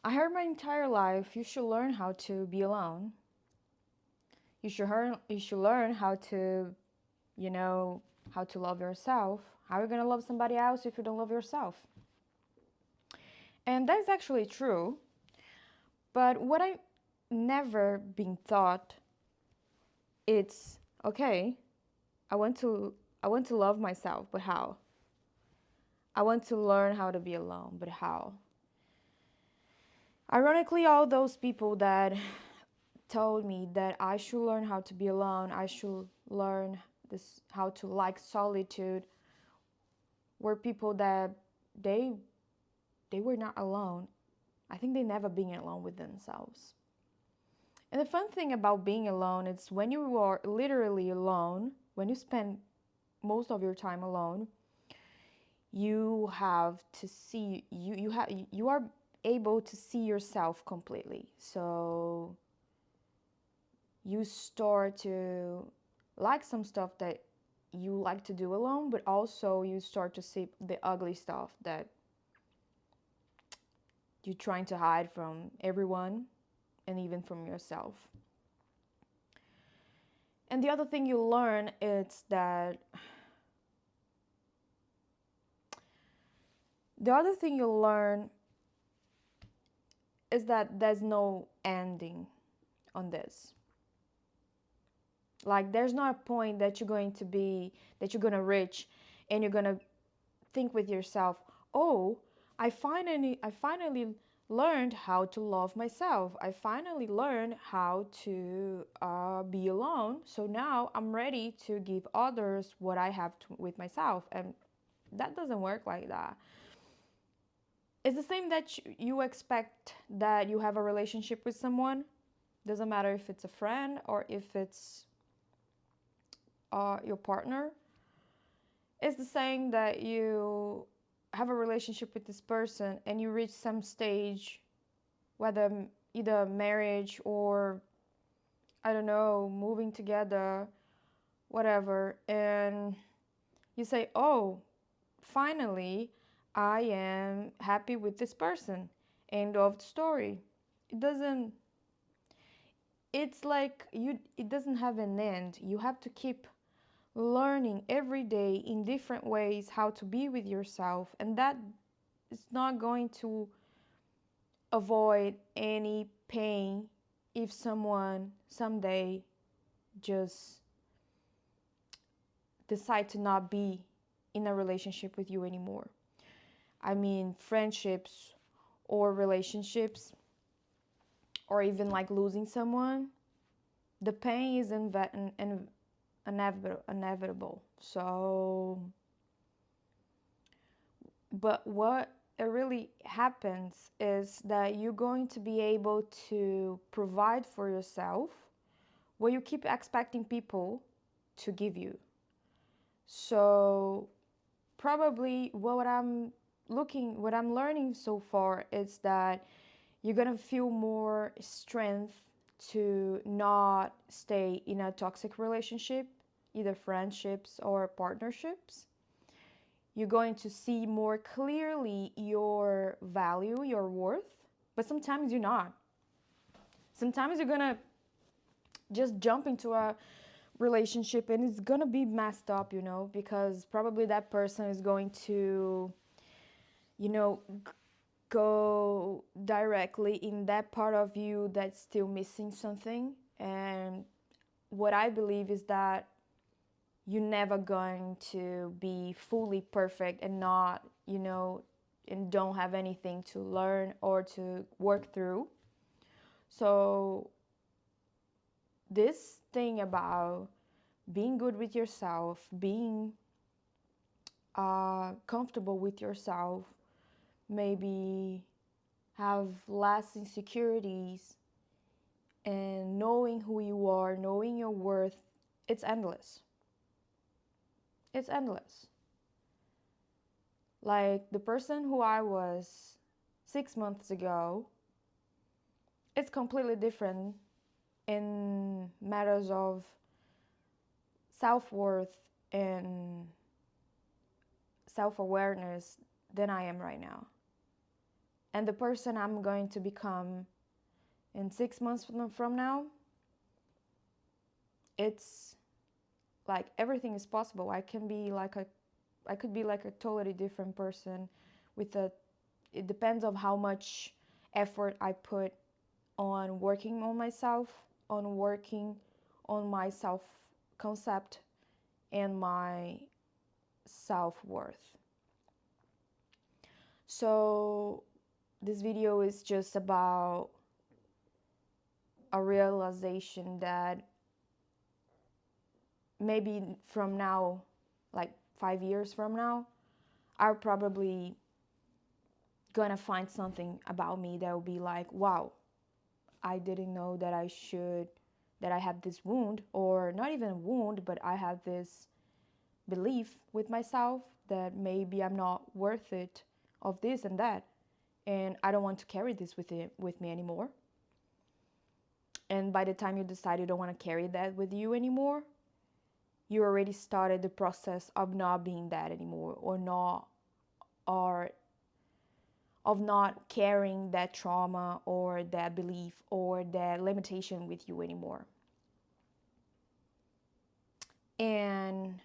I heard my entire life you should learn how to be alone. You should learn how to, you know, how to love yourself. How are you gonna love somebody else if you don't love yourself? And that's actually true. But what I never been taught, it's okay. I want to I want to love myself, but how? I want to learn how to be alone, but how? Ironically, all those people that told me that I should learn how to be alone, I should learn this how to like solitude, were people that they they were not alone. I think they never been alone with themselves. And the fun thing about being alone is when you are literally alone, when you spend most of your time alone, you have to see you are able to see yourself completely. So you start to like some stuff that you like to do alone, but also you start to see the ugly stuff that you're trying to hide from everyone and even from yourself. And the other thing you learn is that the other thing you learn is that there's no ending on this. Like there's not a point that you're going to reach and you're going to think with yourself, "Oh, I finally learned how to love myself. I finally learned how to be alone. So now I'm ready to give others what I have with myself." And that doesn't work like that. It's the same that you expect that you have a relationship with someone. Doesn't matter if it's a friend or if it's your partner. It's the same that you have a relationship with this person and you reach some stage, whether either marriage or, I don't know, moving together, whatever, and you say, "Oh, finally, I am happy with this person." End of the story. It doesn't, it's like it doesn't have an end. You have to keep learning every day in different ways how to be with yourself, and that is not going to avoid any pain if someone someday just decide to not be in a relationship with you anymore. I mean, friendships or relationships, or even like losing someone, the pain is inevitable. So, but what it really happens is that you're going to be able to provide for yourself what you keep expecting people to give you. So probably what I'm learning so far is that you're gonna feel more strength to not stay in a toxic relationship, either friendships or partnerships. You're going to see more clearly your value, your worth, but sometimes you're not. Sometimes you're gonna just jump into a relationship and it's gonna be messed up, because probably that person is going to, you know, go directly in that part of you that's still missing something. And what I believe is that you're never going to be fully perfect and not, and don't have anything to learn or to work through. So, this thing about being good with yourself, being comfortable with yourself, maybe have less insecurities, and knowing who you are, knowing your worth, it's endless. It's endless. Like the person who I was 6 months ago, it's completely different in matters of self worth and self awareness than I am right now. And the person I'm going to become in 6 months from now, it's like everything is possible. I could be like a totally different person with a, it depends on how much effort I put on working on myself, on working on my self concept and my self worth. So, this video is just about a realization that maybe from now, like 5 years from now, I'm probably gonna find something about me that will be like, wow, I didn't know that that I have this wound, or not even a wound, but I have this belief with myself that maybe I'm not worth it of this and that, and I don't want to carry this with me anymore. And by the time you decide you don't want to carry that with you anymore, you already started the process of not being that anymore, or of not carrying that trauma or that belief or that limitation with you anymore. And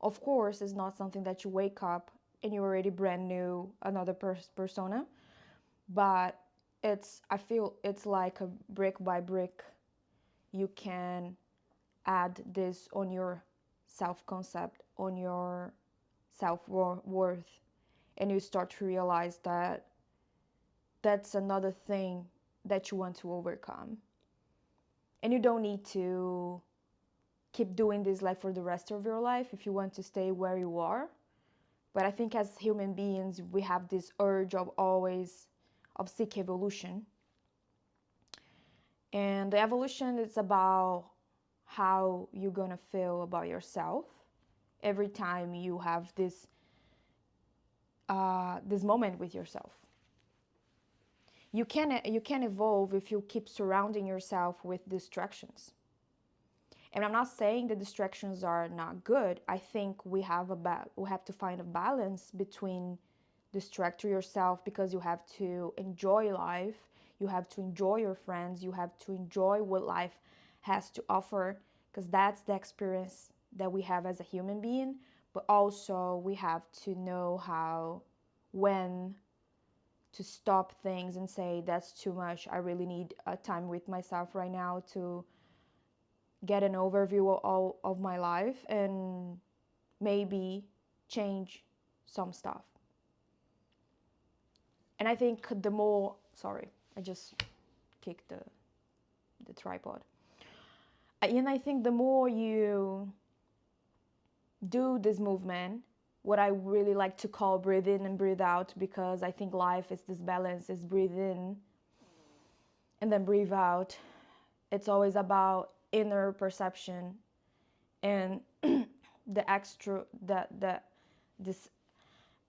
of course, it's not something that you wake up and you're already brand new, another persona, but I feel it's like a brick by brick. You can add this on your self-concept, on your self-worth, and you start to realize that that's another thing that you want to overcome. And you don't need to keep doing this like for the rest of your life if you want to stay where you are. But I think as human beings, we have this urge of always of seek evolution. And the evolution is about how you're gonna feel about yourself every time you have this moment with yourself. You can evolve if you keep surrounding yourself with distractions. And I'm not saying the distractions are not good. I think we have to find a balance between distract yourself, because you have to enjoy life, you have to enjoy your friends, you have to enjoy what life has to offer, because that's the experience that we have as a human being. But also we have to know when to stop things and say, that's too much, I really need a time with myself right now to get an overview of all of my life and maybe change some stuff. And I think the more, sorry, I just kicked the tripod. And I think the more you do this movement, what I really like to call breathe in and breathe out, because I think life is this balance, is breathe in and then breathe out. It's always about inner perception and this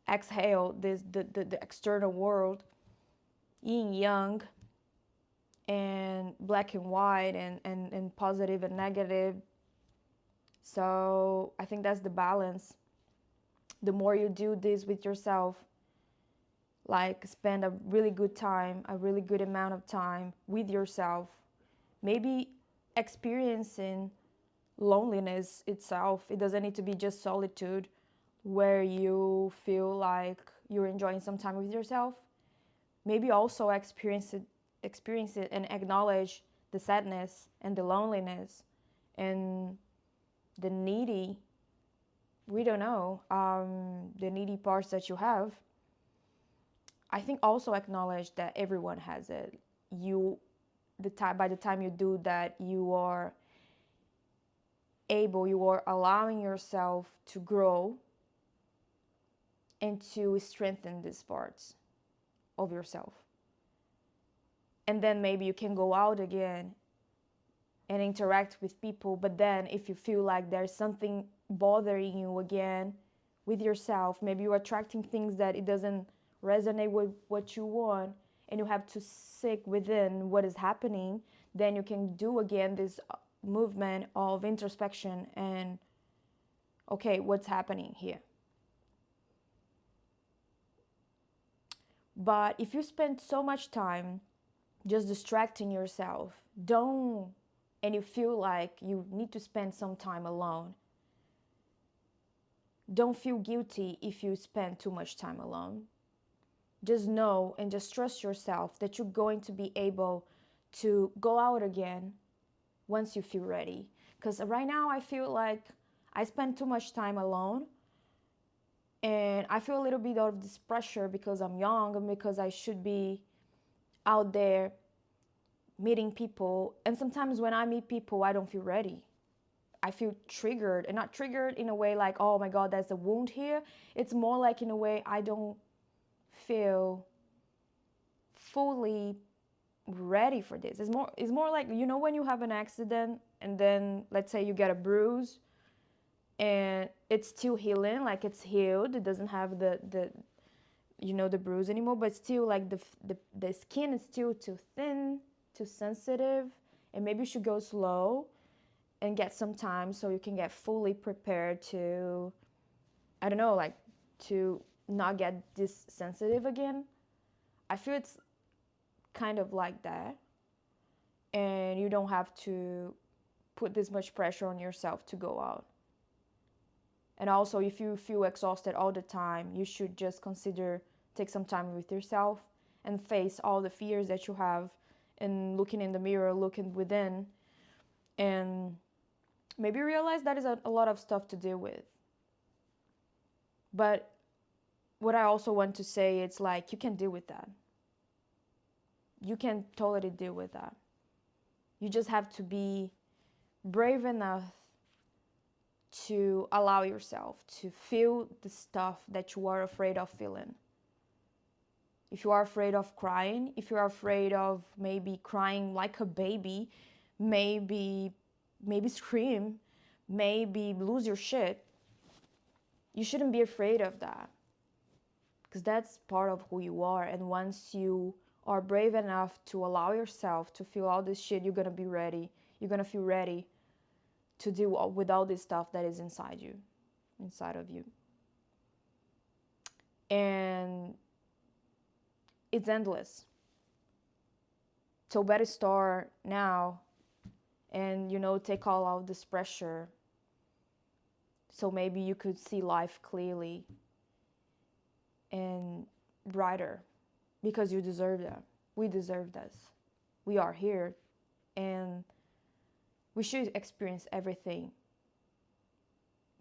exhale, the external world, yin yang and black and white, and positive and negative. So I think that's the balance. The more you do this with yourself, like spend a really good time, a really good amount of time with yourself, maybe experiencing loneliness itself. It doesn't need to be just solitude where you feel like you're enjoying some time with yourself. Maybe also experience it and acknowledge the sadness and the loneliness and the needy, we don't know, the needy parts that you have. I think also acknowledge that everyone has it. By the time you do that, you are allowing yourself to grow and to strengthen these parts of yourself. And then maybe you can go out again and interact with people. But then if you feel like there's something bothering you again with yourself, maybe you're attracting things that it doesn't resonate with what you want, and you have to seek within what is happening, then you can do again this movement of introspection and, okay, what's happening here? But if you spend so much time just distracting yourself, don't, and you feel like you need to spend some time alone, don't feel guilty if you spend too much time alone. Just know and just trust yourself that you're going to be able to go out again once you feel ready. Because right now I feel like I spend too much time alone, and I feel a little bit of this pressure because I'm young and because I should be out there meeting people. And sometimes when I meet people, I don't feel ready. I feel triggered, and not triggered in a way like, oh my God, there's a wound here. It's more like in a way I don't feel fully ready for this. It's more like, when you have an accident and then let's say you get a bruise and it's still healing, like it's healed. It doesn't have the bruise anymore, but still like the skin is still too thin, too sensitive, and maybe you should go slow and get some time so you can get fully prepared to, I don't know, like to not get this sensitive again. I feel it's kind of like that, and you don't have to put this much pressure on yourself to go out. And also, if you feel exhausted all the time, you should just consider take some time with yourself and face all the fears that you have, and looking in the mirror, looking within, and maybe realize that is a lot of stuff to deal with. But what I also want to say, it's like you can deal with that. You can totally deal with that. You just have to be brave enough to allow yourself to feel the stuff that you are afraid of feeling. If you are afraid of crying, if you are afraid of maybe crying like a baby, maybe scream, maybe lose your shit, you shouldn't be afraid of that, because that's part of who you are. And once you are brave enough to allow yourself to feel all this shit, you're gonna be ready. You're gonna feel ready to deal with all this stuff that is inside of you. And it's endless. So better start now and, take all of this pressure so maybe you could see life clearly and brighter, because you deserve that. We deserve this. We are here, and we should experience everything,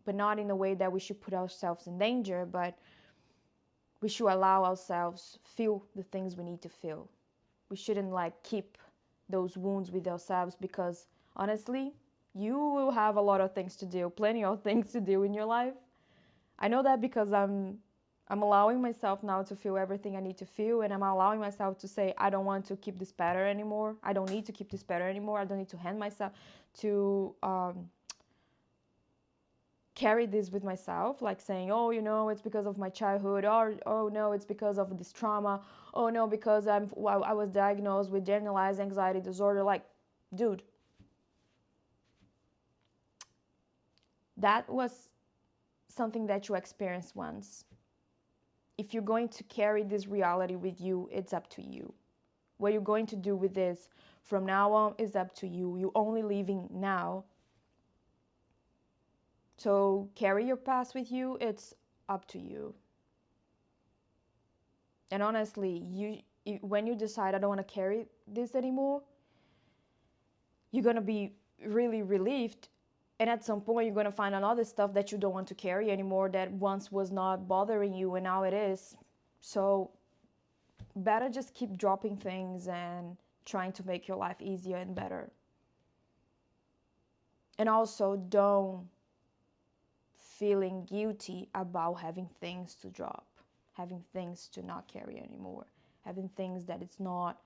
but not in a way that we should put ourselves in danger, but we should allow ourselves feel the things we need to feel. We shouldn't keep those wounds with ourselves, because honestly, you will have a lot of things to do, plenty of things to do in your life. I know that because I'm allowing myself now to feel everything I need to feel, and I'm allowing myself to say, I don't want to keep this pattern anymore. I don't need to keep this pattern anymore. I don't need to hand myself to carry this with myself, like saying, oh, it's because of my childhood, or oh no, it's because of this trauma, oh no, because I was diagnosed with generalized anxiety disorder. Like, dude, that was something that you experienced once. If you're going to carry this reality with you, it's up to you. What you're going to do with this from now on is up to you. You're only living now. So carry your past with you, it's up to you. And honestly, when you decide, I don't want to carry this anymore, you're going to be really relieved. And at some point, you're going to find another stuff that you don't want to carry anymore, that once was not bothering you and now it is. So better just keep dropping things and trying to make your life easier and better. And also, don't feeling guilty about having things to drop, having things to not carry anymore, having things that it's not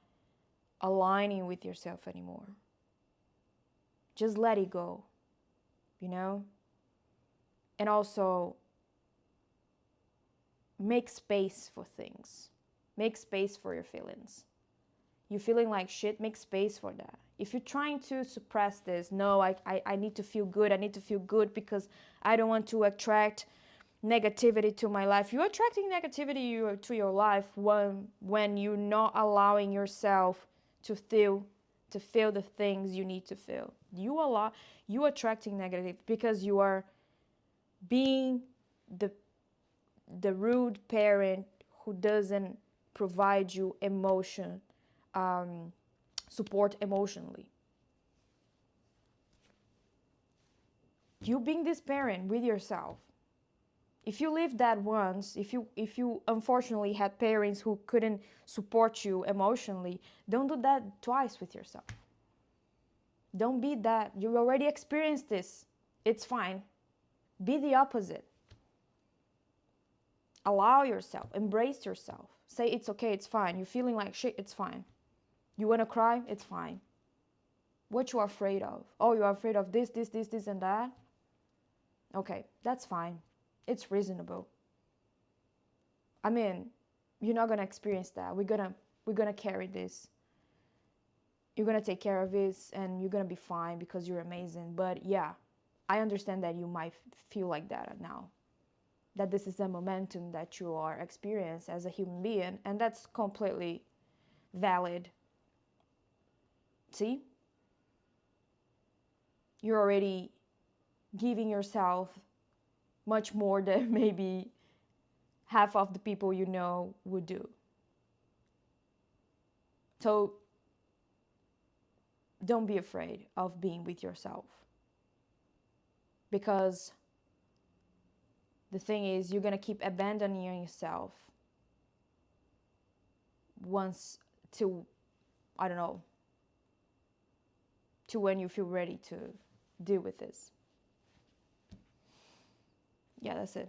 aligning with yourself anymore. Just let it go, And also, make space for things. Make space for your feelings. You're feeling like shit, make space for that. If you're trying to suppress this, no, I need to feel good. I need to feel good because I don't want to attract negativity to my life. You're attracting negativity to your life when you're not allowing yourself to feel the things you need to feel. You attracting negative because you are being the rude parent who doesn't provide you support emotionally. You being this parent with yourself. If you lived that once, if you unfortunately had parents who couldn't support you emotionally, don't do that twice with yourself. Don't be that. You already experienced this. It's fine. Be the opposite. Allow yourself, embrace yourself. Say it's okay, it's fine. You're feeling like shit, it's fine. You want to cry, it's fine. What you are afraid of? Oh, you're afraid of this, and that? Okay, that's fine. It's reasonable. I mean, you're not gonna experience that. We're gonna carry this. You're gonna take care of this, and you're gonna be fine because you're amazing. But yeah, I understand that you might feel like that now. That this is a momentum that you are experiencing as a human being, and that's completely valid. See, you're already giving yourself much more than maybe half of the people you know would do. So don't be afraid of being with yourself, because the thing is, you're going to keep abandoning yourself once to, I don't know, to when you feel ready to deal with this. Yeah, that's it.